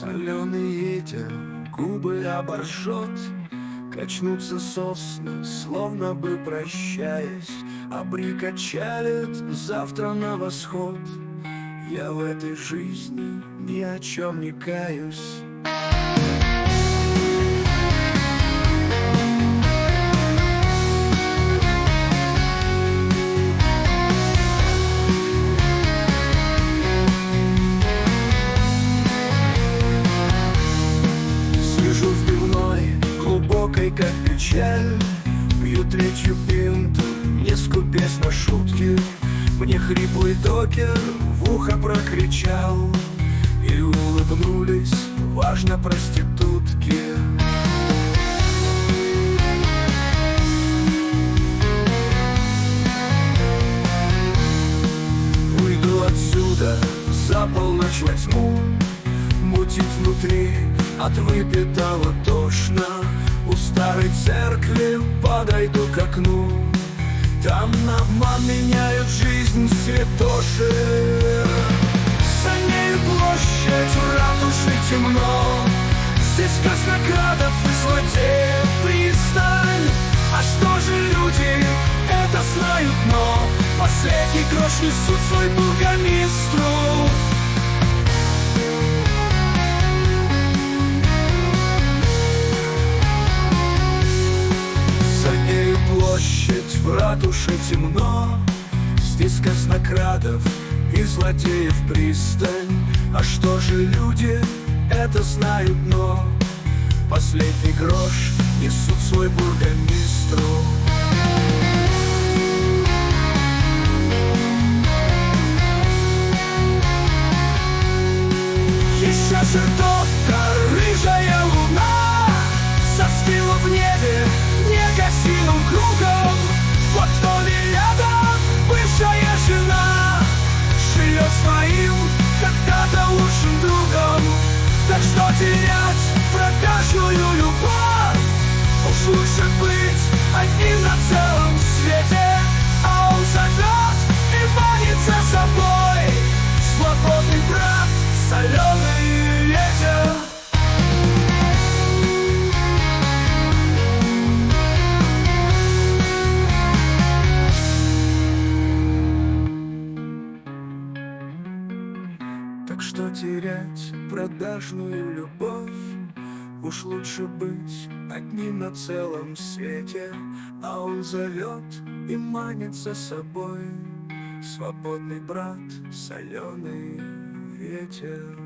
Соленый ветер губы оборжет, качнутся сосны, словно бы прощаясь, а прикачалит завтра на восход. Я в этой жизни ни о чем не каюсь. Сижу в пивной, глубокой как печаль, пью третью пинту, не скупясь на шутки. Мне хриплый докер в ухо прокричал, и улыбнулись важно проститутки. Выйду отсюда за полночь во тьму, мутить внутри от выпитого тошно. У старой церкви подойду к окну, там на обман меняют жизнь святоши. За нею площадь, в ратуше темно, здесь краснокрадов и злодеев пристань. А что же люди, это знают, но последний грош несут свой бургомистру. Площадь, в ратуше темно, здесь краснокрадов и злодеев пристань. А что же люди, это знают, но последний грош несут свой бургомистру. Еще чертовка, рыжая луна застыла в небе негасимым кругом. Вот в доме рядом бывшая жена живет своим когда-то лучшим другом. Так что терять продажную любовь? Уж лучше быть одним на целом свете. А он зовет и манит за собой, свободный брат, соленый ветер. Так что терять продажную любовь? Уж лучше быть одним на целом свете. А он зовет и манит за собой, свободный брат, соленый ветер.